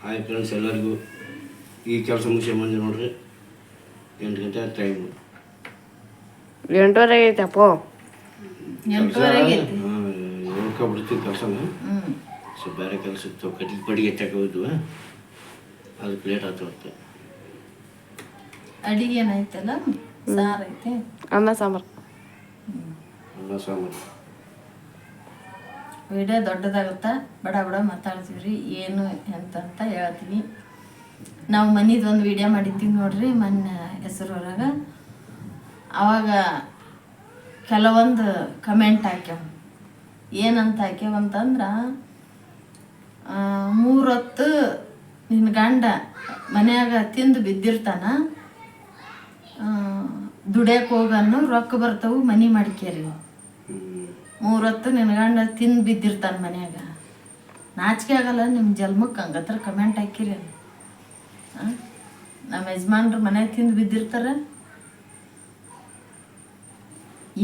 Hi friends, ಎಲ್ಲರಿಗೂ ಈ ಕೆಲಸ ಮುಗಿಸಿ ಬಂದು ನೋಡ್ರಿ 8 ಗಂಟೆ ಟೈಮು. 8:30 ಆಗೈತಪ್ಪ. 8:30 ಹೇಳ್ಕೊಬಿಡ್ತೀವಿ ಕೆಲಸನ. ಸೊ ಬೇರೆ ಕೆಲಸ ಇತ್ತು, ಕಟ್ಟಿಗೆ ಎತ್ತಕ್ಕೆ ಹೋಗಿದ್ವು, ಅದಕ್ಕೆ ಲೇಟ್ ಆಯ್ತು. ಮತ್ತೆ ಅಡಿಗೆ ಏನಾಯ್ತಲ್ಲ, ಸಾರು ಐತೆ, ಅನ್ನ ಸಾಂಬಾರು. ವಿಡಿಯೋ ದೊಡ್ಡದಾಗುತ್ತಾ ಬಡ ಬಡ ಮಾತಾಡ್ತೀವಿ ರೀ, ಏನು ಎಂತ ಅಂತ ಹೇಳ್ತೀವಿ. ನಾವು ಮನಿದೊಂದು ವಿಡಿಯೋ ಮಾಡಿದ್ದೀವಿ ನೋಡ್ರಿ ಮೊನ್ನೆ ಹೆಸರೊಳಗೆ. ಅವಾಗ ಕೆಲವೊಂದು ಕಮೆಂಟ್ ಹಾಕ್ಯಾವ. ಏನಂತ ಹಾಕ್ಯಾವಂತಂದ್ರೆ, 3 ಹೊತ್ತು ನಿನ್ನ ಗಂಡ ಮನ್ಯಾಗ ತಿಂದು ಬಿದ್ದಿರ್ತಾನ, ದುಡಿಯಕ್ಕೆ ಹೋಗನ್ನು ರೊಕ್ಕ ಬರ್ತಾವು ಮನಿ ಮಾಡ್ಕೇರಿ. 3 ಹೊತ್ತು ನಿನ್ನ ಗಂಡ ತಿಂದು ಬಿದ್ದಿರ್ತಾನ ಮನ್ಯಾಗ, ನಾಚಿಕೆ ಆಗಲ್ಲ ನಿಮ್ಮ ಜನ್ಮಕ್ಕೆ? ಹಂಗತ್ರ ಕಮೆಂಟ್ ಹಾಕಿರಿ. ನಮ್ಮ ಯಜಮಾನ್ರು ಮನ್ಯಾಗ ತಿಂದು ಬಿದ್ದಿರ್ತಾರೆ,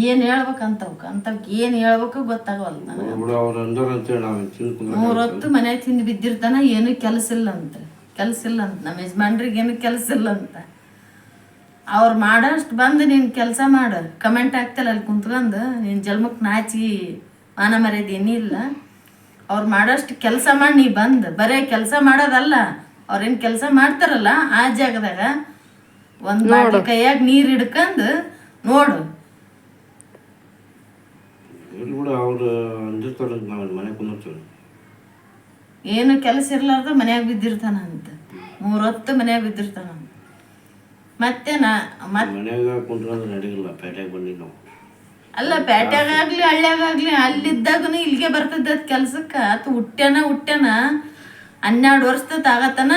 ಏನು ಹೇಳ್ಬೇಕಂತವ್ಕೆ ಏನು ಹೇಳ್ಬೇಕು ಗೊತ್ತಾಗವಲ್ಲ ನನಗೆ. 3 ಹೊತ್ತು ಮನ್ಯಾಗ ತಿಂದು ಬಿದ್ದಿರ್ತಾನ, ಏನು ಕೆಲಸ ಇಲ್ಲ ಅಂತ ನಮ್ಮ ಯಜಮಾನ್ರಿಗೆ ಏನು ಕೆಲಸ ಇಲ್ಲ ಅಂತ. ಅವ್ರು ಮಾಡೋಷ್ಟು ಬಂದು ನೀನು ಕೆಲಸ ಮಾಡು, ಕಮೆಂಟ್ ಹಾಕ್ತಲ್ಲ ಅಲ್ಲಿ ಕುಂತ್ಕೊಂಡು, ನಿನ್ನ ಜನ್ಮಕ್ಕೆ ನಾಚಿ ಮಾನ ಮರ್ಯಾದೆ ಏನಿಲ್ಲ. ಅವ್ರು ಮಾಡೋಷ್ಟು ಕೆಲಸ ಮಾಡಿ ನೀ ಬಂದು, ಬರೀ ಕೆಲಸ ಮಾಡೋದಲ್ಲ, ಅವ್ರೇನು ಕೆಲಸ ಮಾಡ್ತಾರಲ್ಲ ಆ ಜಾಗದಾಗ ಒಂದು ಬಾಟ್ಲಿ ಕೈಯಾಗ ನೀರು ಹಿಡ್ಕೊಂಡು ನೋಡು. ಏನು ಕೆಲಸ ಇರ್ಲಾರ್ದ ಮನ್ಯಾಗ ಬಿದ್ದಿರ್ತಾನ ಅಂತ, 3 ಹೊತ್ತು ಮನ್ಯಾಗ ಬಿದ್ದಿರ್ತಾನ. ಮತ್ತೆ ಅಲ್ಲ, ಪೇಟೆಗಾಗ್ಲಿ ಹಳ್ಳ್ಯಾಗಾಗ್ಲಿ ಅಲ್ಲಿದ್ದಾಗೂ ಇಲ್ಲಿಗೆ ಬರ್ತದ ಕೆಲ್ಸಕ್ಕೆ. ಆತ ಹುಟ್ಟ್ಯಾನ 12 ವರ್ಷದ ಆಗತ್ತನ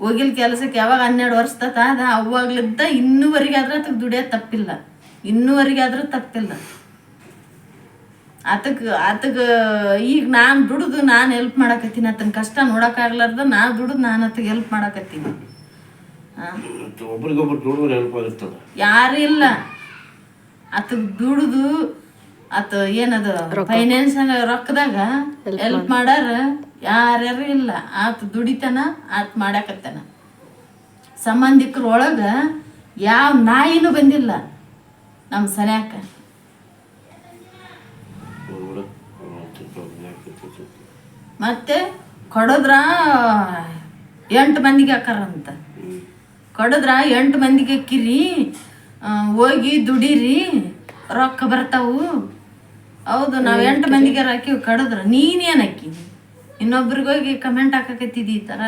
ಹೋಗಿಲ್ ಕೆಲ್ಸಕ್ಕೆ. ಯಾವಾಗ 12 ವರ್ಷದ ಅದ ಅವಾಗ್ಲಿದ್ದ ಇನ್ನೂವರೆಗೆ ಆದ್ರೆ ಆತಕ್ಕೆ ದುಡಿಯೋದು ತಪ್ಪಿಲ್ಲ, ತಪ್ಪಿಲ್ಲ. ಆತಗೆ ಈಗ ನಾನು ದುಡಿದು ನಾನು ಹೆಲ್ಪ್ ಮಾಡಕತ್ತೀನಿ, ಆತನ ಕಷ್ಟ ನೋಡೋಕ್ಕಾಗ್ಲಾರ್ದ ನಾನು ದುಡಿದು ನಾನು ಆತಗೆ ಹೆಲ್ಪ್ ಮಾಡಕತ್ತೀನಿ. ಯಾರು ಇಲ್ಲ ಆತ ದುಡಿದು ಆತ ಏನದು ಫೈನಾನ್ಸ್ ರೊಕ್ಕದಾಗ ಹೆಲ್ಪ್ ಮಾಡಾರ ಯಾರ್ಯಾರು ಇಲ್ಲ. ಆತ ದುಡಿತಾನ, ಆತ ಮಾಡಾಕತ್ತಾನ. ಸಂಬಂಧಿಕರ ಒಳಗ ಯಾವ ನಾಯಿನೂ ಬಂದಿಲ್ಲ ನಮ್ಮ ಸನ್ಯಾಕ. ಮತ್ತೆ ಕೊಡದ್ರ 8 ಮಂದಿಗೆ ಹಾಕಾರಂತ. ಕೊಡದ್ರ 8 ಮಂದಿಗೆ ಹಾಕಿರಿ, ಹೋಗಿ ದುಡೀರಿ ರೊಕ್ಕ ಬರ್ತಾವು. ಹೌದು, ನಾವು 8 ಮಂದಿಗೆ ಹಾಕಿವಿ. ಕಡದ್ರ ನೀನೇನು ಹಾಕಿ ಇನ್ನೊಬ್ರಿಗೆ ಹೋಗಿ ಕಮೆಂಟ್ ಹಾಕಕತ್ತಿದ್ದಿ ಈ ಥರ,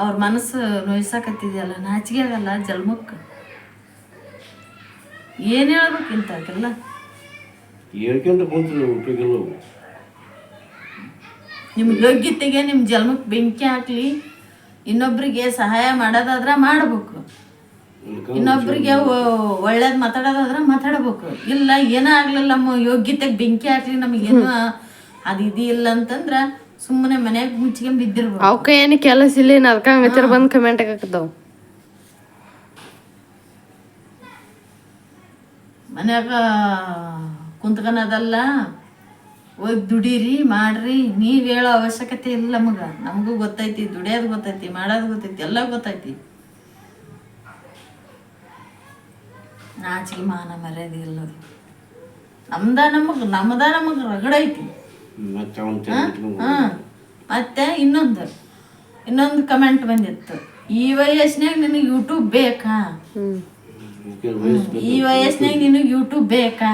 ಅವ್ರ ಮನಸ್ಸು ನೋಯ್ಸಾಕತ್ತಿದ್ಯಲ್ಲ, ನಾಚಿಕೆ ಆಗಲ್ಲ ಜಲ್ಮಕ್ಕೆ? ಏನು ಹೇಳ್ಬೇಕಿಂತಾಗೆಲ್ಲ ನಿಮ್ಗೆ ಯೋಗ್ಯತೆಗೆ ನಿಮ್ಮ ಜನ್ಮಕ್ಕೆ ಬೆಂಕಿ ಹಾಕ್ಲಿ. ಇನ್ನೊಬ್ರಿಗೆ ಸಹಾಯ ಮಾಡೋದಾದ್ರೆ ಮಾಡ್ಬೇಕು, ಇನ್ನೊಬ್ರಿಗೆ ಒಳ್ಳೇದು ಮಾತಾಡೋದಾದ್ರೆ ಮಾತಾಡ್ಬೇಕು. ಇಲ್ಲ ಏನೋ ಆಗ್ಲಿಲ್ಲ, ನಮ್ಮ ಯೋಗ್ಯತೆಗೆ ಬೆಂಕಿ ಹಾಕ್ಲಿ, ನಮಗೇನು ಅದು ಇಲ್ಲ ಅಂತಂದ್ರೆ ಸುಮ್ಮನೆ ಮನ್ಯಾಗ ಮುಚ್ಕೊಂಡ್ ಬಿದ್ದಿರ್ಬೇಕು. ಅವಕ್ಕ ಏನು ಕೆಲಸ ಇಲ್ಲ, ಅದಕ್ಕೆ ಬಂದು ಕಮೆಂಟ್ ಹಾಕತ್ತವ. ಮನ್ಯಾಗ ಕುಂತ್ಕೊಳೋದಲ್ಲ, ಹೋಗಿ ದುಡೀರಿ ಮಾಡ್ರಿ. ನೀವು ಹೇಳೋ ಅವಶ್ಯಕತೆ ಇಲ್ಲ ನಮಗೂ ಗೊತ್ತೈತಿ, ದುಡಿಯೋದು ಗೊತ್ತೈತಿ, ಮಾಡೋದು ಗೊತ್ತೈತಿ, ಎಲ್ಲ ಗೊತ್ತೈತಿ. ನಾಚಿಕೆ ಮಾನ ಮರ್ಯಾದೆ ಇಲ್ಲದು ನಮ್ದ ನಮಗೆ ರಗಡೈತಿ. ಮತ್ತೆ ಇನ್ನೊಂದು ಕಮೆಂಟ್ ಬಂದಿತ್ತು, ಈ ವಯಸ್ಸಿನಾಗ ನಿನಗೆ ಯೂಟ್ಯೂಬ್ ಬೇಕಾ? ಈ ವಯಸ್ಸಿನಾಗ ನಿನಗೆ ಯೂಟ್ಯೂಬ್ ಬೇಕಾ?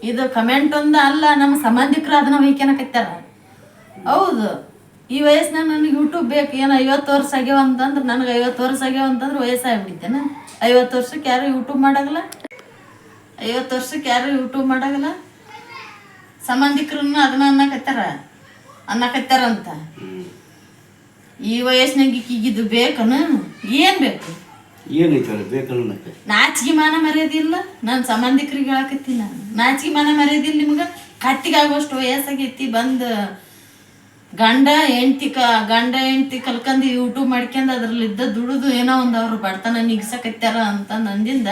ಇದು ಕಮೆಂಟ್ ಒಂದು ಅಲ್ಲ, ನಮ್ಮ ಸಂಬಂಧಿಕರು ಅದನ್ನ ವೈಕ್ಯಾನಕತ್ತಾರ. ಹೌದು, ಈ ವಯಸ್ಸಿನಾಗ ನನಗೆ ಯೂಟ್ಯೂಬ್ ಬೇಕು. ಏನು 50 ವರ್ಷ ಆಗ್ಯಾವ ಅಂತಂದ್ರೆ, ನನಗೆ 50 ವರ್ಷ ಆಗ್ಯಾವ ಅಂತಂದ್ರೆ ವಯಸ್ಸಾಗ್ಬಿಡ್ತೇನೆ. 50 ವರ್ಷಕ್ಕೆ ಯಾರು ಯೂಟ್ಯೂಬ್ ಮಾಡಾಗಲ್ಲ? 50 ವರ್ಷಕ್ಕೆ ಯಾರು ಯೂಟ್ಯೂಬ್ ಮಾಡಾಗಲ್ಲ? ಸಂಬಂಧಿಕರನ್ನು ಅದನ್ನ ಅನ್ನಕತ್ತಾರಂತ. ಈ ವಯಸ್ಸಿನಾಗ ಈಗಿದು ಬೇಕನು? ಏನು ಬೇಕು? ನಾಚಿಕೆ ಮಾನ ಮರ್ಯಾದೆ ಇಲ್ಲ? ನಾನು ಸಂಬಂಧಿಕರಿಗೆ ಹೇಳಕತ್ತೀನಿ, ನಾನು ನಾಚಿಕೆ ಮಾನ ಮರ್ಯಾದೆ ಇಲ್ಲ ನಿಮ್ಗೆ? ಕತ್ತಿಗಾಗುವಷ್ಟು ವಯಸ್ಸಾಗೈತಿ, ಬಂದು ಗಂಡ ಹೆಂಡ್ತಿ ಕಲ್ಕಂದು ಯೂಟ್ಯೂಬ್ ಮಾಡ್ಕೊಂಡು ಅದ್ರಲ್ಲಿದ್ದ ದುಡಿದು ಏನೋ ಒಂದು ಅವ್ರು ಬಡತನ ನಿಗ್ಸಕತ್ಯಾರ ಅಂತ ನಂದಿಂದ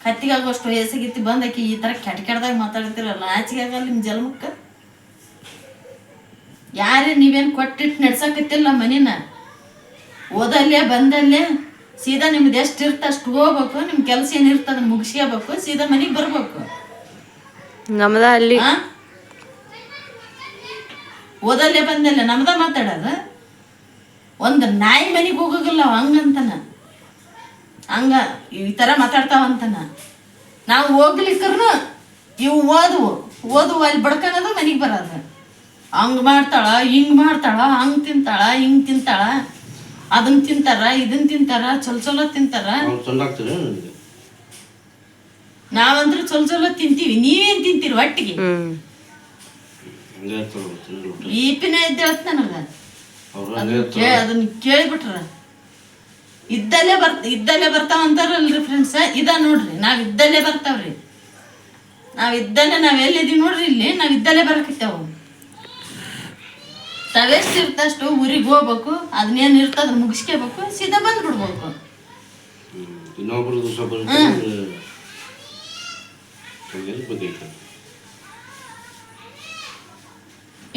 ಕತ್ತಿಗಾಗುವಷ್ಟು ವಯಸ್ಸಾಗೈತಿ, ಬಂದಾಕಿ ಈ ಥರ ಕೆಟ್ಟದಾಗ ಮಾತಾಡ್ತಿರಲ್ಲ, ನಾಚಿಕೆ ಆಗಲ್ಲ ನಿಮ್ಮ ಜನ್ಮಕ್ಕೆ? ಯಾರೇ ನೀವೇನು ಕೊಟ್ಟಿಟ್ಟು ನಡ್ಸಕತ್ತಿಲ್ಲ ಮನಿನ. ಓದಲ್ಲೇ ಬಂದಲ್ಲೇ ಸೀದಾ ನಿಮ್ದು ಎಷ್ಟು ಇರ್ತ ಅಷ್ಟು ಹೋಗ್ಬೇಕು. ನಿಮ್ಮ ಕೆಲಸ ಏನಿರ್ತದೆ ಅದನ್ನ ಮುಗಿಸ್ಕೋಬೇಕು, ಸೀದಾ ಮನೆಗೆ ಬರ್ಬೇಕು. ನಮ್ದ ಅಲ್ಲಿ ಓದಲ್ಲೇ ಬಂದಲ್ಲೇ ನಮ್ದ ಮಾತಾಡೋದು. ಒಂದು ನಾಯಿ ಮನೆಗೆ ಹೋಗೋಗಿಲ್ಲ ಹಂಗಂತನ, ಹಂಗ ಈ ಥರ ಮಾತಾಡ್ತಾವಂತನ. ನಾವು ಹೋಗ್ಲಿಕ್ಕರ್ನು ಇವು ಓದುವು ಅಲ್ಲಿ ಬಡ್ಕೊಳೋದು ಮನೆಗೆ ಬರೋದು. ಹಂಗೆ ಮಾಡ್ತಾಳ, ಹಿಂಗೆ ಮಾಡ್ತಾಳ, ಹಂಗೆ ತಿಂತಾಳ, ಹಿಂಗೆ ತಿಂತಾಳ, ಅದನ್ನ ತಿಂತಾರ, ಇದನ್ನ ತಿಂತಾರ, ಚೊಲೋ ತಿಂತಾರ. ನಾವಂದ್ರೆ ಚೊಲೋ ತಿಂತೀವಿ, ನೀವೇನು ತಿಂತೀರಿ ಒಟ್ಟಿಗೆ? ಈಪಿನ ಇದ್ದೇಳತ್ ನನಗೆ ಅದನ್ನ ಕೇಳಿಬಿಟ್ರ. ಇದ್ದಲ್ಲೇ ಬರ್ತಾವ ಅಂತಾರಲ್ರಿ ಫ್ರೆಂಡ್ಸ್. ಇದ ನೋಡ್ರಿ, ನಾವ್ ಇದ್ದಲ್ಲೇ ಬರ್ತಾವ್ರಿ. ನಾವ್ ಎಲ್ಲಿದೀವಿ ನೋಡ್ರಿ, ಇಲ್ಲಿ ನಾವ್ ಇದ್ದಲ್ಲೇ ಬರಕತ್ತೇವು. ತಾವೆಷ್ಟು ಇರ್ತಷ್ಟು ಊರಿಗೆ ಹೋಗ್ಬೇಕು, ಅದನ್ನೇನು ಇರ್ತ ಅದನ್ನ ಮುಗಿಸ್ಕೋಬೇಕು, ಸೀದಾ ಬಂದ್ಬಿಡ್ಬೇಕು.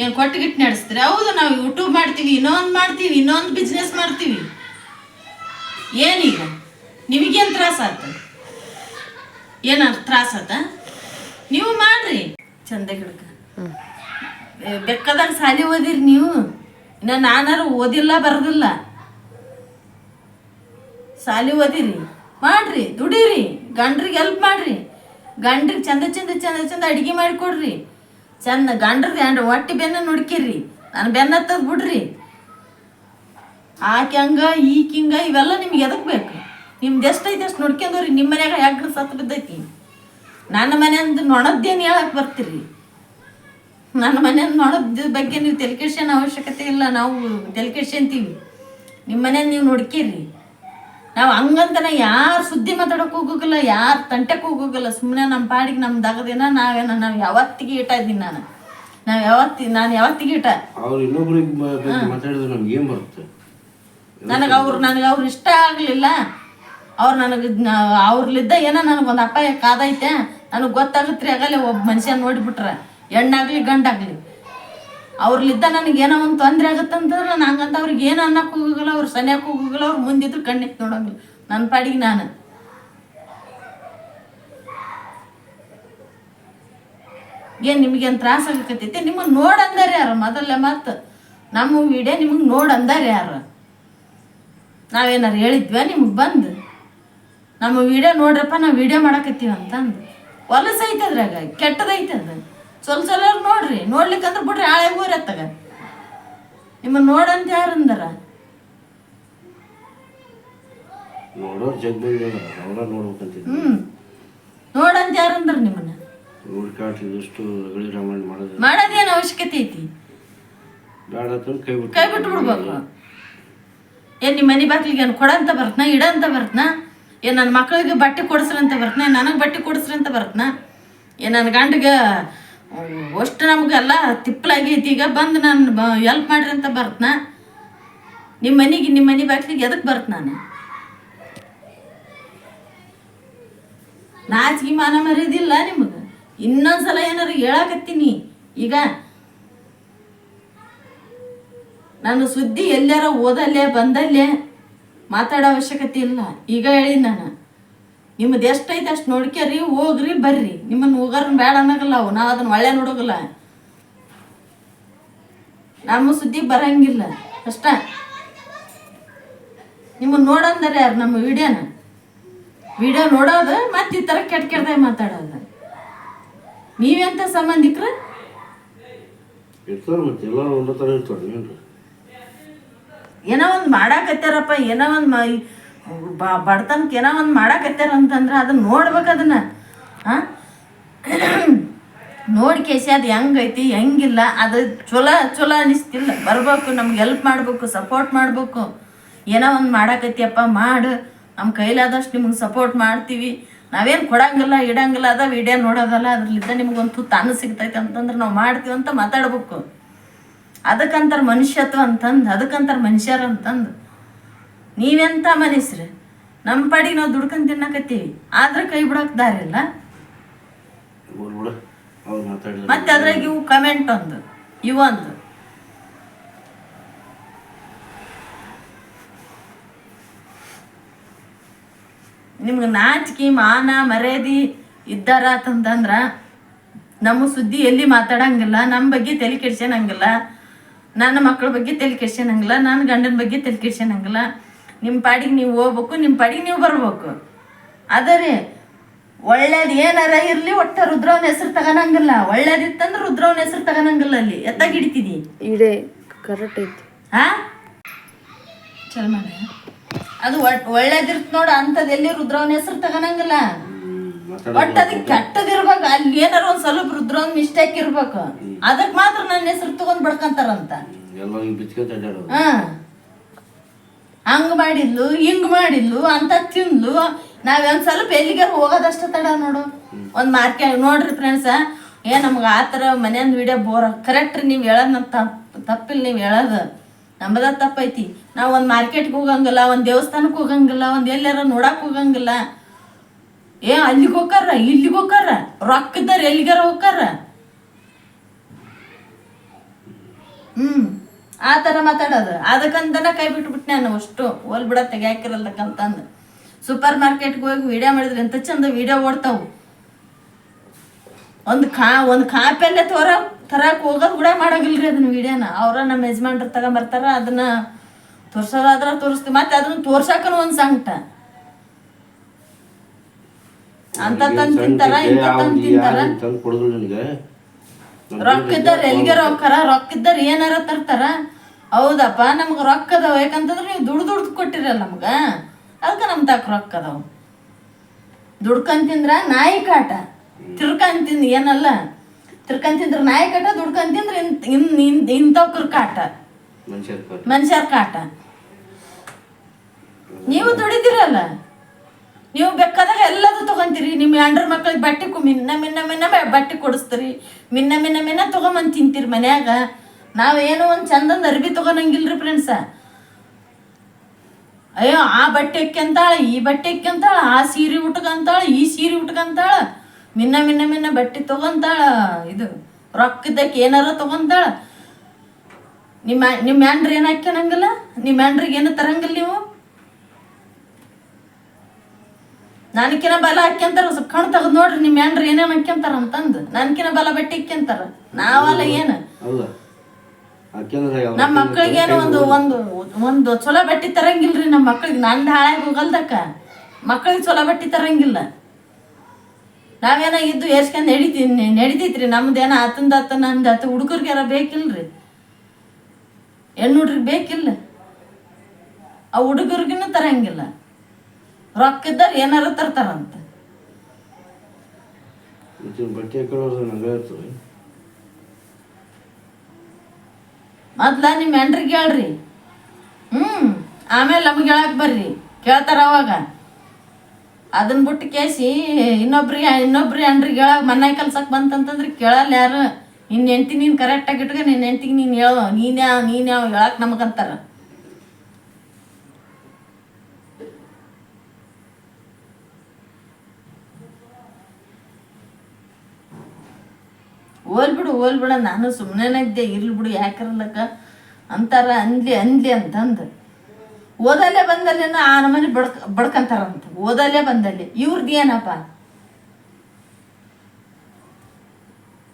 ಏನು ಕೊಟ್ಟಿಗಿಟ್ಟು ನಡೆಸ್ತೀರಿ? ಹೌದು, ನಾವು ಯೂಟ್ಯೂಬ್ ಮಾಡ್ತೀವಿ, ಇನ್ನೊಂದು ಬಿಸ್ನೆಸ್ ಮಾಡ್ತೀವಿ. ಏನೀಗ ನಿಮಗೇನು ತ್ರಾಸ ಆತ? ಏನಾದ್ರು ತ್ರಾಸ ಆತ? ನೀವು ಮಾಡ್ರಿ ಚಂದ ಗಿಡಕ. ಬೆಕ್ಕದಾಗ ಸಾಲಿ ಓದಿರಿ ನೀವು. ಇನ್ನು ನಾನಾರು ಓದಿಲ್ಲ ಬರೋದಿಲ್ಲ. ಸಾಲಿ ಓದಿರಿ, ಮಾಡ್ರಿ, ದುಡೀರಿ, ಗಂಡ್ರಿಗೆ ಹೆಲ್ಪ್ ಮಾಡ್ರಿ. ಗಂಡ್ರಿಗೆ ಚಂದ ಅಡುಗೆ ಮಾಡಿಕೊಡ್ರಿ. ಚಂದ ಗಂಡ್ರಿಗೆ ಹೊಟ್ಟೆ ಬೆನ್ನ ನೋಡ್ಕಿರ್ರಿ. ನಾನು ಬೆನ್ನತ್ತದ ಬಿಡ್ರಿ. ಆಕೆ ಈಕಿಂಗ ಇವೆಲ್ಲ ನಿಮ್ಗೆ ಎದಕ್ಕೆ ಬೇಕು? ನಿಮ್ದು ಎಷ್ಟೈತೆ ಅಷ್ಟು ನೋಡ್ಕೊಂಡವ್ರಿ. ನಿಮ್ಮ ಮನ್ಯಾಗ ಯಾಕ್ರ ಸತ್ತು ಬಿದ್ದೈತಿ. ನನ್ನ ಮನೆಯಿಂದ ನೊಣದ್ದೇನು ಹೇಳಕ್ಕೆ ಬರ್ತೀರಿ? ನನ್ನ ಮನೆಯಿಂದ ನೊಣದ ಬಗ್ಗೆ ನೀವು ತಲೆಕೆಡ್ಸೋಣ ಅವಶ್ಯಕತೆ ಇಲ್ಲ. ನಾವು ತಲೆಕೆಡ್ಸಂತೀವಿ. ನಿಮ್ಮ ಮನೆಯಿಂದ ನೀವು ನೋಡ್ಕೇರಿ. ನಾವು ಹಂಗಂತನ ಯಾರು ಸುದ್ದಿ ಮಾತಾಡೋಕೆ ಹೋಗೋಗಿಲ್ಲ, ಯಾರು ತಂಟಕ್ಕೆ ಹೋಗೋಗಿಲ್ಲ. ಸುಮ್ಮನೆ ನಮ್ಮ ಪಾಡಿಗೆ ನಮ್ಮ ದಗದೇನ ನಾವು ಯಾವತ್ತಿಗೆ ಇಟ್ಟ ಇದ್ದೀನಿ. ನಾನು ಯಾವತ್ತಿಗೆ ಇಟ್ಟ. ನನಗೆ ಅವ್ರು ಇಷ್ಟ ಆಗಲಿಲ್ಲ. ಅವ್ರಲ್ಲಿದ್ದ ಏನೋ ನನಗೊಂದು ಅಪಾಯ ಕಾದೈತೆ. ನನಗೆ ಗೊತ್ತಾಗತ್ರಿ. ಆಗಲೇ ಒಬ್ಬ ಮನುಷ್ಯ ನೋಡಿಬಿಟ್ರೆ, ಹೆಣ್ಣಾಗ್ಲಿ ಗಂಡಾಗ್ಲಿ, ಅವ್ರಲ್ಲಿದ್ದ ನನಗೆ ಏನೋ ಒಂದು ತೊಂದರೆ ಆಗತ್ತಂತಂದ್ರೆ ನಾನು ಹಂಗಂತ ಅವ್ರಿಗೆ ಏನು ಅನ್ನಕ್ಕೆ ಹೋಗೋಗಿಲ್ಲ. ಅವ್ರು ಸನಿಯಕ್ಕೆ ಹೋಗೋಗಿಲ್ಲ. ಅವ್ರು ಮುಂದಿದ್ರು ಕಣ್ಣಿಟ್ಟು ನೋಡೋಂಗಿಲ್ಲ. ನನ್ನ ಪಾಡಿಗೆ ನಾನು ಏನು ನಿಮಗೇನು ತ್ರಾಸ ಆಗಕತ್ತೈತಿ? ನಿಮಗೆ ನೋಡಂದಾರ ಯಾರು? ಮೊದಲೇ ಮಾತು ನಮ್ಮ ವಿಡಿಯೋ ನಿಮಗೆ ನೋಡಂದಾರ ಯಾರು? ನಾವೇನಾರು ಹೇಳಿದ್ವಿ ನಿಮಗೆ ಬಂದು ನಮ್ಮ ವಿಡಿಯೋ ನೋಡ್ರಪ್ಪ ನಾವು ವಿಡಿಯೋ ಮಾಡಕತ್ತೀವಿ ಅಂತಂದು? ಹೊಲಸ ಐತದ್ರಾಗ, ಕೆಟ್ಟದೈತದ. ಸ್ವಲ್ಪ ನೋಡ್ರಿ. ನೋಡ್ಲಿಕ್ಕಂದ್ರೆ ಬಿಡ್ರಿ, ಆಳೆ ಊರತ್ತಾಗ ನಿಮ್ಮ ನೋಡಂತ ಯಾರು ಅಂದಾರ? ನೋಡಂತ ಯಾರು ಅಂದ್ರ? ನಿಮ್ಮನ್ನ ಮಾಡೋದೇನು ಅವಶ್ಯಕತೆ ಐತಿ? ಕೈ ಬಿಟ್ಟು ಬಿಡ್ಬೇಕು. ಏನ್ ನಿಮ್ಮ ಮನೆ ಬಾಗಿಲಿಗೆ ಏನು ಕೊಡಂತ ಬರ್ತನ, ಇಡಂತ ಬರ್ತನ? ಏನು ನನ್ನ ಮಕ್ಕಳಿಗೆ ಬಟ್ಟೆ ಕೊಡಿಸ್ರಂತ ಬರ್ತನ? ನನಗೆ ಬಟ್ಟೆ ಕೊಡಿಸ್ರಂತ ಬರ್ತನ? ಏನು ನನ್ನ ಗಂಡಿಗೆ ಅಷ್ಟು ನಮಗೆಲ್ಲ ತಿಪ್ಪಲಾಗೈತಿ, ಈಗ ಬಂದು ನಾನು ಹೆಲ್ಪ್ ಮಾಡ್ರಿ ಅಂತ ಬರ್ತನ? ನಿಮ್ಮ ಮನೆ ಬಾಗಿಲಿಗೆ ಎದಕ್ಕೆ ಬರ್ತ? ನಾನು ನಾಚಿಗೆ ಮಾನ ಮರ್ಯಾದಿಲ್ಲ ನಿಮಗೆ? ಇನ್ನೊಂದ್ಸಲ ಏನಾರು ಹೇಳಾಕತ್ತೀನಿ. ಈಗ ನಾನು ಸುದ್ದಿ ಎಲ್ಲಾರ ಓದಲ್ಲೇ ಬಂದಲ್ಲೇ ಮಾತಾಡೋ ಅವಶ್ಯಕತೆ ಇಲ್ಲ. ಈಗ ಹೇಳಿ ನಾನು, ನಿಮ್ಮದು ಎಷ್ಟೈತೆ ಅಷ್ಟು ನೋಡ್ಕ್ಯಾರಿ, ಹೋಗ್ರಿ ಬರ್ರಿ. ನಿಮ್ಮನ್ನು ಹೋಗೋರನ್ನ ಬೇಡ ಅನ್ನೋಗಲ್ಲ. ನಾವು ಅದನ್ನ ಒಳ್ಳೆ ನೋಡೋಗಲ್ಲ. ನಮ್ಮ ಸುದ್ದಿ ಬರಂಗಿಲ್ಲ ಅಷ್ಟ. ನಿಮ್ಮನ್ನು ನೋಡಂದರೆ ಯಾರು? ನಮ್ಮ ವಿಡಿಯೋ ನೋಡೋದು ಮತ್ತೆ ಈ ಥರ ಕೆಟ್ಟದಾಗಿ ಮಾತಾಡೋದು. ನೀವೆಂತ ಸಂಬಂಧಿಕರು? ಏನೋ ಒಂದು ಮಾಡಾಕತ್ತಾರಪ್ಪ, ಏನೋ ಒಂದು ಬಡತನಕ್ಕೆ ಏನೋ ಒಂದು ಮಾಡಾಕತ್ತಾರ ಅಂತಂದ್ರೆ ಅದನ್ನ ನೋಡ್ಬೇಕು. ಅದನ್ನು ನೋಡಿ ಕೇಸಿ ಅದು ಹೆಂಗೈತಿ ಹೆಂಗಿಲ್ಲ ಅದು ಚಲೋ ಅನಿಸ್ತಿಲ್ಲ. ಬರ್ಬೇಕು, ನಮ್ಗೆ ಹೆಲ್ಪ್ ಮಾಡ್ಬೇಕು, ಸಪೋರ್ಟ್ ಮಾಡ್ಬೇಕು. ಏನೋ ಒಂದು ಮಾಡಾಕತ್ತಿಯಪ್ಪ ಮಾಡು, ನಮ್ಮ ಕೈಲಾದಷ್ಟು ನಿಮ್ಗೆ ಸಪೋರ್ಟ್ ಮಾಡ್ತೀವಿ. ನಾವೇನು ಕೊಡಂಗಿಲ್ಲ ಇಡಂಗಿಲ್ಲ, ಅದ ವಿಡಿಯೋ ನೋಡೋದಲ್ಲ. ಅದ್ರಲ್ಲಿದ್ದ ನಿಮ್ಗೊಂದು ತುತ್ತು ಅನ್ನ ಸಿಗ್ತೈತೆ ಅಂತಂದ್ರೆ ನಾವು ಮಾಡ್ತೀವಿ ಅಂತ ಮಾತಾಡ್ಬೇಕು. ಅದಕ್ಕಂತಾರೆ ಮನುಷ್ಯತ್ವ ಅಂತಂದು, ಅದಕ್ಕಂತಾರೆ ಮನುಷ್ಯರು ಅಂತಂದು. ನೀವೆಂತ ಮನುಷ್ಯರು? ನಮ್ಮ ಪಾಡಿಗೆ ನಾವು ದುಡ್ಕೊಂಡು ತಿನ್ನಕತ್ತೀವಿ, ಆದ್ರೆ ಕೈ ಬಿಡೋಕೆ ದಾರಿ ಇಲ್ಲ. ಮತ್ತೆ ಅದ್ರಾಗ ಇವು ಕಮೆಂಟ್ ಒಂದು ನಿಮ್ಗೆ ನಾಚಿಕೆ ಮಾನ ಮರ್ಯಾದೆ ಇದ್ದಾರ ಅಂತಂದ್ರ ನಮ್ಮ ಸುದ್ದಿ ಎಲ್ಲಿ ಮಾತಾಡಂಗಿಲ್ಲ, ನಮ್ಮ ಬಗ್ಗೆ ತಲೆ ಕೆಡ್ಸ್ಕೊಳಂಗಿಲ್ಲ, ನನ್ನ ಮಕ್ಕಳ ಬಗ್ಗೆ ತಲೆ ಕೆಡ್ಸ್ಕೊಳಂಗಿಲ್ಲ, ನನ್ನ ಗಂಡನ ಬಗ್ಗೆ ತಲೆ ಕೆಡ್ಸ್ಕೊಳಂಗಿಲ್ಲ. ನಿಮ್ಮ ಪಾಡಿಗೆ ನೀವು ಹೋಗ್ಬೇಕು, ನಿಮ್ಮ ಪಾಡಿಗೆ ನೀವು ಬರ್ಬೇಕು. ಆದರೆ ಒಳ್ಳೇದು ಏನಾರ ಇರಲಿ ಒಟ್ಟ ರುದ್ರವನ ಹೆಸರು ತಗೊಳಂಗಿಲ್ಲ. ಒಳ್ಳೇದಿತ್ತಂದ್ರೆ ರುದ್ರವನ ಹೆಸರು ತಗೊಳಂಗಿಲ್ಲ. ಅಲ್ಲಿ ಎತ್ತಾಗ ಹಿಡಿತಿದಿ ಇಡೆ ಕರೆಕ್ಟ್ ಐತಿ. ಹಾ ಚಲ್ ಮಾಡ ಅದು ಒಳ್ಳೇದಿರ್ತ ನೋಡ ಅಂಥದ್ದು ಎಲ್ಲಿ ರುದ್ರವನ ಹೆಸರು ತಗೊಳಂಗಿಲ್ಲ. ಒಟ್ಟು ಅದಕ್ಕೆ ಕೆಟ್ಟದಿರ್ಬೇಕು. ಅಲ್ಲಿ ಏನಾರ ಒಂದ್ ಸ್ವಲ್ಪ ರುದ್ರವನ್ ಮಿಸ್ಟೇಕ್ ಇರ್ಬೇಕು. ಅದಕ್ಕೆ ಮಾತ್ರ ನನ್ನ ಹೆಸರು ತಗೊಂಡ್ ಬಡ್ಕಂತಾರಂತ. ಹಾ ಹಂಗ ಮಾಡಿದ್ಲು ಹಿಂಗ್ ಮಾಡಿದ್ಲು ಅಂತ ತಿಂದ್ಲು. ನಾವೊಂದ್ ಸ್ವಲ್ಪ ಎಲ್ಲಿಗಾರ ಹೋಗೋದಷ್ಟ ತಡ ನೋಡು. ಒಂದ್ ಮಾರ್ಕೆಟ್ ನೋಡ್ರಿ ಫ್ರೆಂಡ್ಸ, ನಮ್ಗೆ ಆ ಥರ ಮನೆಯಂದು ವಿಡಿಯೋ ಬೋರ್ ಕರೆಕ್ಟ್ ರೀ. ನೀವು ಹೇಳೋದು ನಮ್ಮ ತಪ್ಪಿಲ್ಲ. ನೀವು ಹೇಳೋದು ನಮ್ಮದ ತಪ್ಪೈತಿ. ನಾವು ಒಂದು ಮಾರ್ಕೆಟ್ಗೆ ಹೋಗಂಗಿಲ್ಲ, ಒಂದು ದೇವಸ್ಥಾನಕ್ಕೆ ಹೋಗಂಗಿಲ್ಲ, ಒಂದು ಎಲ್ಲಾರ ನೋಡಕ್ಕೆ ಹೋಗಂಗಿಲ್ಲ. ಅಲ್ಲಿಗೆ ಹೋಗಾರ ಇಲ್ಲಿಗೆ ಹೋಗಾರ, ರೊಕ್ಕದಾರ ಎಲ್ಲಿಗಾರ ಹೋಗಾರ. ಆ ಥರ ಮಾತಾಡೋದು. ಅದಕ್ಕಂತನ ಕೈ ಬಿಟ್ಬಿಟ್ಟು ನಾನು ಅಷ್ಟು ಹೋಲ್ ಬಿಡ ತೆಗಿಯಾಕಿರಲ್ದಕ್ಕಂತಂದು ಸೂಪರ್ ಮಾರ್ಕೆಟ್ಗೆ ಹೋಗಿ ವಿಡಿಯೋ ಮಾಡಿದ್ರೆ ಎಂತ ಚಂದ ವಿಡಿಯೋ ಓಡ್ತಾವು. ಒಂದು ಕಾಪೆಲ್ಲೇ ತರಕ್ಕೆ ಹೋಗೋದು ಕೂಡ ಮಾಡೋಗಿಲ್ರಿ ಅದನ್ನ ವಿಡಿಯೋನ. ಅವ್ರ ನಮ್ಮ ಯಜಮಾನ್ರು ತಗೊಂಬರ್ತಾರ, ಅದನ್ನ ತೋರ್ಸೋದಾದ್ರ ತೋರಿಸ್ತೀವಿ. ಮತ್ತೆ ಅದನ್ನ ತೋರ್ಸಾಕನು ಒಂದು ಸಂಕಟ. ಅಂತ ತಂದು ತಿಂತಾರ, ಇಂಥ ತಂದು ತಿಂತಾರ. ರೊಕ್ಕ ಇದ್ದಾರ ಎಲ್ಲಿಗಾರ ಹೋಗ್ತಾರ, ರೊಕ್ಕ ಇದ್ದಾರ ಏನಾರ ತರ್ತಾರ. ಹೌದಪ್ಪ ನಮ್ಗೆ ರೊಕ್ಕ ಅದಾವ, ಯಾಕಂತಂದ್ರೆ ನೀವು ದುಡ್ದು ಕೊಟ್ಟಿರಲ್ಲ ನಮ್ಗೆ, ಅದಕ್ಕೆ ನಮ್ಮ ತಾಕ ರೊಕ್ಕ ಅದಾವ. ದುಡ್ಕೊಂಡ್ ತಿಂದ್ರ ನಾಯಿ ಕಾಟ, ತಿರ್ಕೊಂಡ್ ತಿಂದ್ ಏನಲ್ಲ. ತಿರ್ಕೊಂಡ್ ತಿಂದ್ರ ನಾಯಿ ಕಾಟ, ದುಡ್ಕೊಂಡ್ ತಿಂದ್ರ ಇಂಥವ್ರ ಕಾಟ, ಮನುಷ್ಯರ ಕಾಟ. ನೀವು ದುಡಿದಿರಲ್ಲ, ನೀವು ಬೇಕಾದಾಗ ಎಲ್ಲದೂ ತೊಗೊಂತೀರಿ. ನಿಮ್ಮ ಹೆಂಡ್ರ ಮಕ್ಳಿಗೆ ಬಟ್ಟೆ ಮಿನ್ನ ಬಟ್ಟೆ ಕೊಡಿಸ್ತೀರಿ, ಮಿನ್ನ ತೊಗೊಂಬಂದು ತಿಂತೀರಿ ಮನ್ಯಾಗ. ನಾವೇನೋ ಒಂದು ಚಂದಂದ ಅರ್ಬಿ ತೊಗೊಳಂಗಿಲ್ರಿ ಫ್ರೆಂಡ್ಸ. ಅಯ್ಯೋ ಆ ಬಟ್ಟೆ ಇಕ್ಕಂತಾಳ, ಈ ಬಟ್ಟೆ ಇಕ್ಕಂತಾಳ, ಆ ಸೀರೆ ಉಟ್ಕಂತಾಳ, ಈ ಸೀರೆ ಉಟ್ಕಂತಾಳ, ಮಿನ್ನ ಬಟ್ಟೆ ತೊಗೊಂತಾಳ. ಇದು ರೊಕ್ಕದಕ್ಕೆ ಏನಾರ ತೊಗೊಂತಾಳ. ನಿಮ್ಮ ಹೆಂಡ್ರಿ ಏನು ಹಾಕ್ಯನಂಗಿಲ್ಲ, ನಿಮ್ಮ ಹೆಂಡ್ರಿಗೆ ಏನು ತರಂಗಿಲ್ಲ. ನೀವು ನನ್ಕಿನ ಬಲ ಹಾಕ್ಯಂತಾರ. ಕಣ್ ತೆಗೆದು ನೋಡ್ರಿ ನಿಮ್ಮ ಹೆಂಡ್ರಿ ಏನೇನು ಹಾಕ್ಯಂತಾರ ಅಂತಂದು. ನನ್ಕಿನ ಬಲ ಬಟ್ಟೆ ಇಕ್ಯಂತಾರ, ನಾವಲ್ಲ ಏನು. ನಮ್ಮ ಮಕ್ಕಳಿಗೇನು ಒಂದು ಚಲೋ ಬಟ್ಟೆ ತರಂಗಿಲ್ರಿ. ನಮ್ಮ ಮಕ್ಕಳಿಗೆ ನಂದು ಹಾಳಾಗಿ ಹೋಗಲ್ದಕ್ಕ ಮಕ್ಕಳಿಗೆ ಚಲೋ ಬಟ್ಟೆ ತರಂಗಿಲ್ಲ. ನಾವೇನೋ ಇದ್ದು ಏರ್ಸ್ಕೊಂಡು ನಡಿತೈತ್ರಿ. ನಮ್ದೇನೋ ಆತಂದ ನಂದು ಹುಡುಗರಿಗೆಲ್ಲ ಬೇಕಿಲ್ರಿ, ಹೆಣ್ಣು ಹುಡ್ರಿಗೆ ಬೇಕಿಲ್ಲ. ಆ ಹುಡುಗರಿಗೂ ತರಂಗಿಲ್ಲ. ರೊಕ್ಕ ಇದ್ದಾರೆ ಏನಾರು ತರ್ತಾರಂತ. ಮೊದ್ಲ ನಿಮ್ಮ ಹೆಂಡ್ರಿಗೆ ಹೇಳ್ರಿ, ಆಮೇಲೆ ನಮ್ಗೆ ಹೇಳಕ್ ಬರ್ರಿ. ಕೇಳ್ತಾರ ಅವಾಗ. ಅದನ್ನ ಬಿಟ್ಟು ಕೇಸಿ ಇನ್ನೊಬ್ರಿಗೆ ಹೆಂಡ್ರಿಗೆ ಹೇಳಕ್ ಮನ್ನಾಗ ಕಲ್ಸಕ್ ಬಂತಂತಂದ್ರೆ ಕೇಳಲ್ಲ ಯಾರು. ನಿನ್ನ ಹೆಂಡ್ತಿ ನೀನು ಕರೆಕ್ಟಾಗಿ ಇಟ್ಕ, ನಿನ್ನ ಹೆಂಡ್ತಿಗೆ ನೀನು ಹೇಳೋ, ನೀನ್ಯಾವ ಹೇಳಕ್ ನಮಗಂತಾರ. ಹೋಲ್ಬಿಡ ನಾನು ಸುಮ್ಮನೆ ಇದ್ದೆ. ಇರ್ಲಿ ಬಿಡು ಯಾಕಿರ್ಲಕ್ಕ ಅಂತಾರ. ಅನ್ಲಿ ಅಂತಂದು ಓದಲ್ಲೇ ಬಂದಲ್ಲೇನೋ ಆ ನಮ್ಮನೆ ಬಡ್ಕಂತಾರಂತ. ಓದಲ್ಲೇ ಬಂದಲ್ಲಿ ಇವ್ರದ್ದು ಏನಪ್ಪ,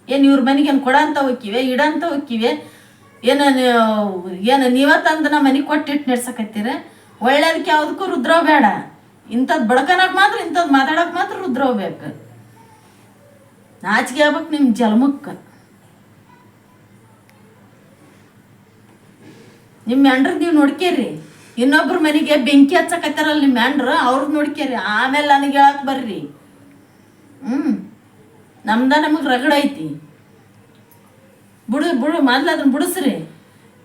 ಏನು ಇವ್ರ ಮನೆಗೆ ಏನು ಕೊಡಂತ ಹೋಕ್ಕಿವೆ, ಇಡಂತ ಹೋಕ್ಕಿವೆ. ಏನು ನೀವ ತಂದು ನಮ್ಮ ಮನೆಗೆ ಕೊಟ್ಟಿಟ್ಟು ನಡ್ಸಕತ್ತೀರ. ಒಳ್ಳೇದಕ್ಕೆ ಯಾವುದಕ್ಕೂ ರುದ್ರವ್ ಬೇಡ. ಇಂಥದ್ದು ಬಡ್ಕನಕ್ಕೆ ಮಾತ್ರ, ಇಂಥದ್ದು ಮಾತಾಡೋಕೆ ಮಾತ್ರ ರುದ್ರವ್ ಬೇಕು. ನಾಚಿಕೆ ಆಗ್ಬೇಕು ನಿಮ್ಮ ಜನ್ಮಕ್ಕೆ. ನಿಮ್ಮ ಹೆಂಡ್ರಿಗೆ ನೀವು ನೋಡ್ಕೇರಿ. ಇನ್ನೊಬ್ರ ಮನೆಗೆ ಬೆಂಕಿ ಹಚ್ಚಕತ್ತಾರಲ್ಲ ನಿಮ್ಮ ಹೆಂಡ್ರು, ಅವ್ರದ್ದು ನೋಡ್ಕೇರಿ. ಆಮೇಲೆ ನನಗೆ ಹೇಳಕ್ಕೆ ಬರ್ರಿ. ನಮಗೆ ರಗಡ ಐತಿ. ಬಿಡು ಮೊದ್ಲು ಅದನ್ನ ಬಿಡಿಸ್ರಿ.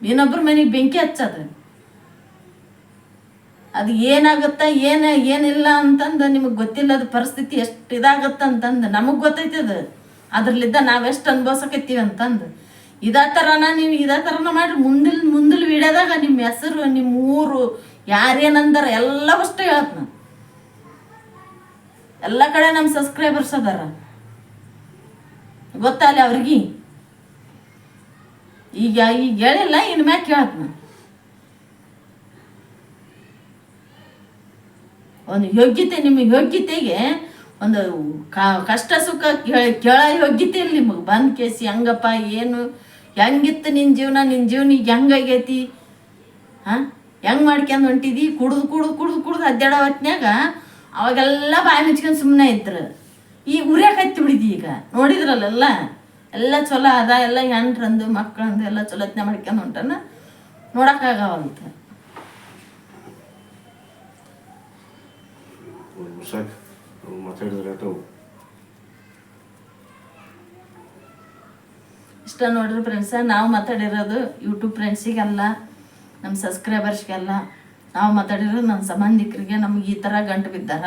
ಇನ್ನೊಬ್ರ ಮನೆಗೆ ಬೆಂಕಿ ಹಚ್ಚೋದು ಅದು ಏನಾಗುತ್ತಾ ಏನಿಲ್ಲ ಅಂತಂದು ನಿಮಗೆ ಗೊತ್ತಿಲ್ಲ. ಅದು ಪರಿಸ್ಥಿತಿ ಎಷ್ಟು ಇದಾಗತ್ತ ಅಂತಂದು ನಮಗೆ ಗೊತ್ತೈತದ. ಅದ್ರಲ್ಲಿದ್ದ ನಾವೆಷ್ಟು ಅನುಭವಿಸಕತ್ತೀವಿ ಅಂತಂದು. ಇದೇ ಥರನ ನೀವು ಇದೇ ಥರನ ಮಾಡಿರಿ. ಮುಂದಿನ ವಿಡಿಯೋದಾಗ ನಿಮ್ಮ ಹೆಸರು, ನಿಮ್ಮ ಊರು, ಯಾರೇನಂದಾರ ಎಲ್ಲ ಅಷ್ಟು ಹೇಳ್ತ. ಎಲ್ಲ ಕಡೆ ನಮ್ಮ ಸಬ್ಸ್ಕ್ರೈಬರ್ಸ್ ಅದಾರ, ಗೊತ್ತಲ್ಲ ಅವ್ರಿಗೆ. ಈಗ ಹೇಳಿಲ್ಲ, ಇನ್ನು ಮ್ಯಾಕೆ ಹೇಳ್ತ. ಒಂದು ಯೋಗ್ಯತೆ, ನಿಮ್ಮ ಯೋಗ್ಯತೆಗೆ ಒಂದು ಕಷ್ಟ ಸುಖ ಕೇಳೋ ಯೋಗ್ಯತೆ ಇಲ್ಲ ನಿಮಗೆ. ಬಂದು ಕೇಸಿ ಹೆಂಗಪ್ಪ ಏನು ಹೆಂಗಿತ್ತು ನಿನ್ನ ಜೀವನಿಗೆ ಹೆಂಗಾಗೈತಿ, ಹಾಂ ಹೆಂಗೆ ಮಾಡ್ಕೊಂಡು ಹೊಂಟಿದಿ, ಕುಡ್ದು ಅಡ್ಡಾಡೋ ಹೊತ್ನ್ಯಾಗ ಅವಾಗೆಲ್ಲ ಬಾಯಿ ಮುಚ್ಕೊಂಡು ಸುಮ್ಮನೆ ಇದ್ರು. ಈಗ ಉರಿಯಾಕೆ ಹತ್ತಿ ಬಿಡಿದಿ. ಈಗ ನೋಡಿದ್ರಲ್ಲ ಎಲ್ಲ ಚಲೋ ಅದ, ಎಲ್ಲ ಹೆಂಡ್ರಂದು ಮಕ್ಕಳಂದು ಎಲ್ಲ ಚಲೋತ್ನೆ ಮಾಡ್ಕೊಂಡು ಹೊಂಟನ, ನೋಡೋಕ್ಕಾಗವಲ್ತ. ಇಷ್ಟ ನೋಡ್ರಿ ಫ್ರೆಂಡ್ಸ, ನಾವು ಮಾತಾಡಿರೋದು ಯೂಟ್ಯೂಬ್ ಫ್ರೆಂಡ್ಸಿಗೆಲ್ಲ, ನಮ್ಮ ಸಬ್ಸ್ಕ್ರೈಬರ್ಸ್ಗೆಲ್ಲ ನಾವು ಮಾತಾಡಿರೋದು ನನ್ನ ಸಂಬಂಧಿಕರಿಗೆ. ನಮ್ಗೆ ಈ ಥರ ಗಂಟು ಬಿದ್ದಾರ,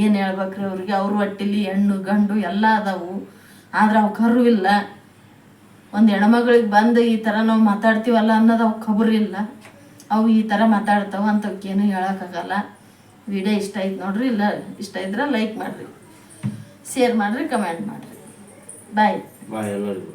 ಏನು ಹೇಳ್ಬೇಕ್ರಿ ಅವ್ರಿಗೆ. ಅವ್ರ ಹೊಟ್ಟಿಲಿ ಹೆಣ್ಣು ಗಂಡು ಎಲ್ಲ ಅದಾವು, ಆದ್ರೆ ಅವು ಕರು ಇಲ್ಲ. ಒಂದು ಹೆಣ್ಮಗಳಿಗೆ ಬಂದು ಈ ಥರ ನಾವು ಮಾತಾಡ್ತೀವಲ್ಲ ಅನ್ನೋದು ಅವು ಖಬರಿಲ್ಲ. ಅವು ಈ ಥರ ಮಾತಾಡ್ತಾವೆ ಅಂತವಕ್ಕೇನು ಹೇಳೋಕ್ಕಾಗಲ್ಲ. ವಿಡಿಯೋ ಇಷ್ಟ ಆಯ್ತು ನೋಡ್ರಿ, ಇಲ್ಲ ಇಷ್ಟ ಇದ್ರೆ ಲೈಕ್ ಮಾಡಿರಿ, ಶೇರ್ ಮಾಡಿರಿ, ಕಮೆಂಟ್ ಮಾಡಿರಿ. ಬಾಯ್ ಬಾಯ್ ಎಲ್ಲರಿಗೂ.